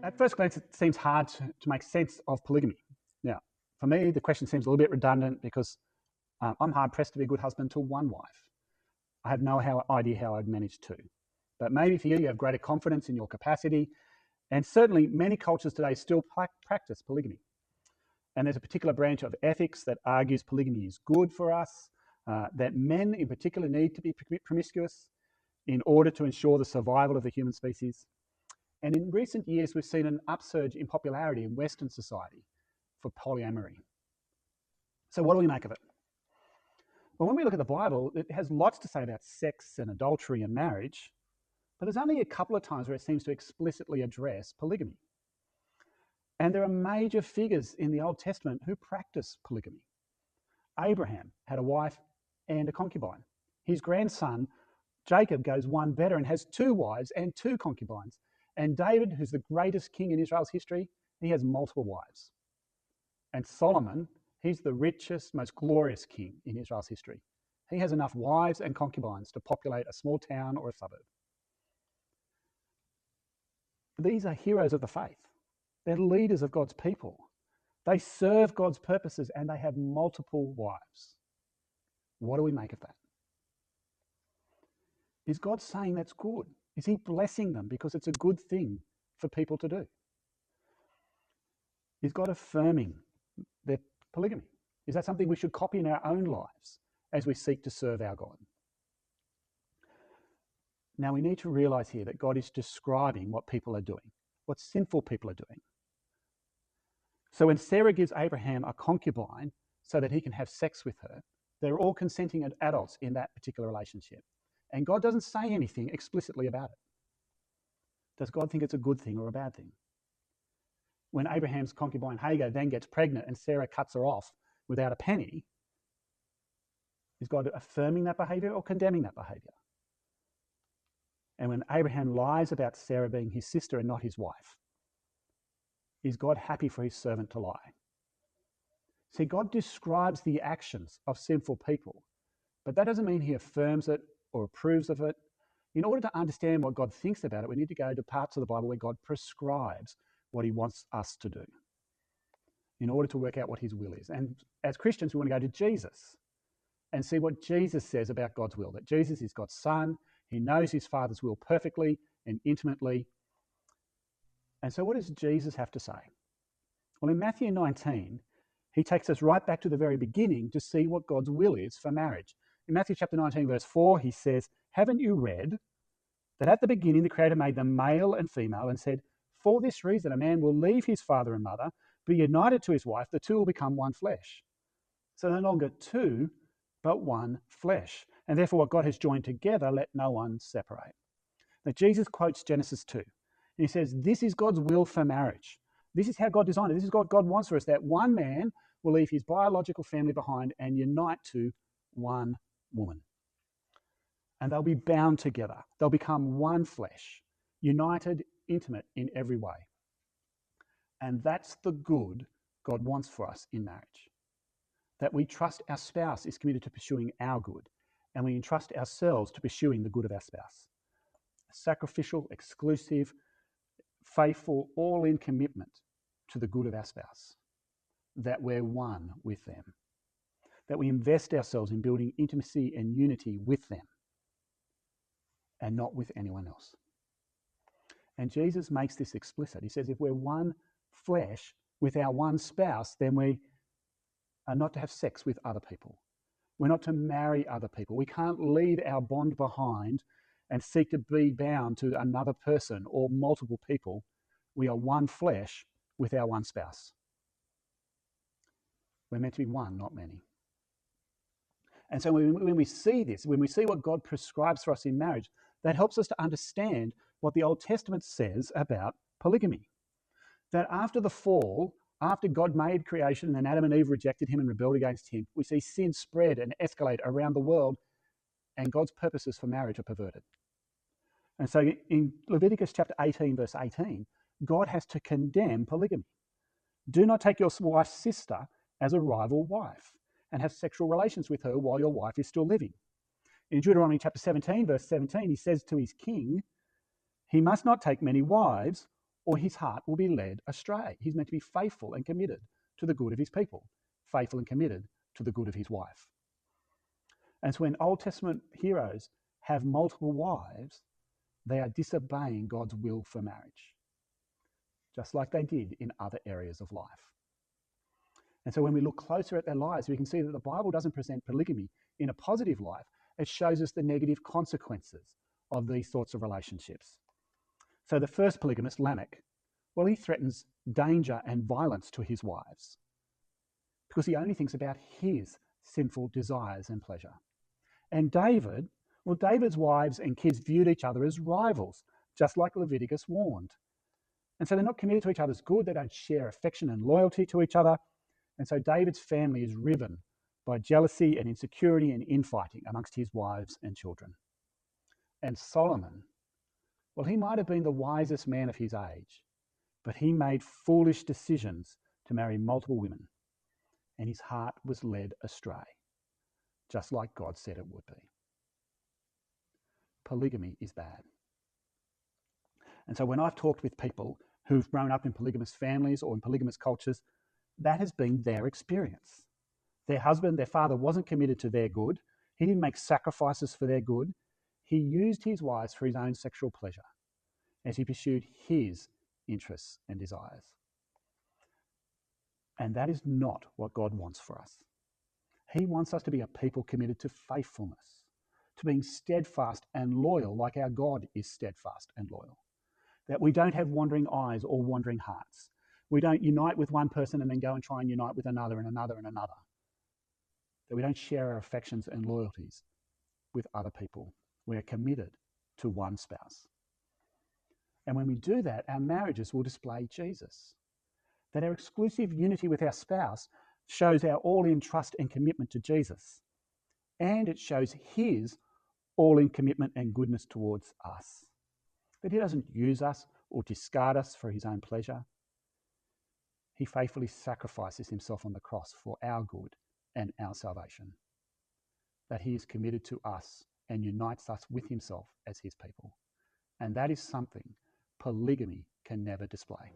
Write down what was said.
At first glance, it seems hard to make sense of polygamy. Now, for me, the question seems a little bit redundant because I'm hard-pressed to be a good husband to one wife. I have no idea how I'd manage two. But maybe for you, you have greater confidence in your capacity. And certainly many cultures today still practice polygamy. And there's a particular branch of ethics that argues polygamy is good for us, that men in particular need to be promiscuous in order to ensure the survival of the human species. And in recent years, we've seen an upsurge in popularity in Western society for polyamory. So what do we make of it? Well, when we look at the Bible, it has lots to say about sex and adultery and marriage, but there's only a couple of times where it seems to explicitly address polygamy. And there are major figures in the Old Testament who practice polygamy. Abraham had a wife and a concubine. His grandson, Jacob, goes one better and has two wives and two concubines. And David, who's the greatest king in Israel's history, he has multiple wives. And Solomon, he's the richest, most glorious king in Israel's history. He has enough wives and concubines to populate a small town or a suburb. These are heroes of the faith. They're leaders of God's people. They serve God's purposes and they have multiple wives. What do we make of that? Is God saying that's good? Is he blessing them because it's a good thing for people to do? Is God affirming their polygamy? Is that something we should copy in our own lives as we seek to serve our God? Now we need to realize here that God is describing what people are doing, what sinful people are doing. So when Sarah gives Abraham a concubine so that he can have sex with her, they're all consenting adults in that particular relationship. And God doesn't say anything explicitly about it. Does God think it's a good thing or a bad thing? When Abraham's concubine Hagar then gets pregnant and Sarah cuts her off without a penny, is God affirming that behavior or condemning that behavior? And when Abraham lies about Sarah being his sister and not his wife, is God happy for his servant to lie? See, God describes the actions of sinful people, but that doesn't mean he affirms it or approves of it. In order to understand what God thinks about it, we need to go to parts of the Bible where God prescribes what he wants us to do in order to work out what his will is. And as Christians, we want to go to Jesus and see what Jesus says about God's will, that Jesus is God's son. He knows his Father's will perfectly and intimately. And so what does Jesus have to say? Well, in Matthew 19, he takes us right back to the very beginning to see what God's will is for marriage. In Matthew chapter 19, verse 4, he says, "Haven't you read that at the beginning the Creator made them male and female and said, for this reason a man will leave his father and mother, be united to his wife, the two will become one flesh. So no longer two, but one flesh. And therefore what God has joined together, let no one separate." Now Jesus quotes Genesis 2. And he says, this is God's will for marriage. This is how God designed it. This is what God wants for us, that one man will leave his biological family behind and unite to one woman. And they'll be bound together. They'll become one flesh, united, intimate in every way. And that's the good God wants for us in marriage. That we trust our spouse is committed to pursuing our good, and we entrust ourselves to pursuing the good of our spouse. A sacrificial, exclusive, faithful, all-in commitment to the good of our spouse. That we're one with them. That we invest ourselves in building intimacy and unity with them and not with anyone else. And Jesus makes this explicit. He says if we're one flesh with our one spouse, then we are not to have sex with other people. We're not to marry other people. We can't leave our bond behind and seek to be bound to another person or multiple people. We are one flesh with our one spouse. We're meant to be one, not many. And so when we see this, when we see what God prescribes for us in marriage, that helps us to understand what the Old Testament says about polygamy. That after the fall, after God made creation and Adam and Eve rejected him and rebelled against him, we see sin spread and escalate around the world, and God's purposes for marriage are perverted. And so in Leviticus chapter 18, verse 18, God has to condemn polygamy. Do not take your wife's sister as a rival wife and have sexual relations with her while your wife is still living. In Deuteronomy chapter 17, verse 17, he says to his king, he must not take many wives or his heart will be led astray. He's meant to be faithful and committed to the good of his people, faithful and committed to the good of his wife. And so when Old Testament heroes have multiple wives, they are disobeying God's will for marriage, just like they did in other areas of life. And so when we look closer at their lives, we can see that the Bible doesn't present polygamy in a positive light. It shows us the negative consequences of these sorts of relationships. So the first polygamist, Lamech, well, he threatens danger and violence to his wives because he only thinks about his sinful desires and pleasure. And David, well, David's wives and kids viewed each other as rivals, just like Leviticus warned. And so they're not committed to each other's good. They don't share affection and loyalty to each other. And so David's family is riven by jealousy and insecurity and infighting amongst his wives and children. And Solomon, well, he might have been the wisest man of his age, but he made foolish decisions to marry multiple women, and his heart was led astray, just like God said it would be. Polygamy is bad. And so when I've talked with people who've grown up in polygamous families or in polygamous cultures, that has been their experience. Their husband, their father wasn't committed to their good. He didn't make sacrifices for their good. He used his wives for his own sexual pleasure as he pursued his interests and desires. And that is not what God wants for us. He wants us to be a people committed to faithfulness, to being steadfast and loyal like our God is steadfast and loyal. That we don't have wandering eyes or wandering hearts. We don't unite with one person and then go and try and unite with another and another and another. That we don't share our affections and loyalties with other people. We are committed to one spouse. And when we do that, our marriages will display Jesus. That our exclusive unity with our spouse shows our all-in trust and commitment to Jesus. And it shows his all-in commitment and goodness towards us. That he doesn't use us or discard us for his own pleasure. He faithfully sacrifices himself on the cross for our good and our salvation. That he is committed to us and unites us with himself as his people. And that is something polygamy can never display.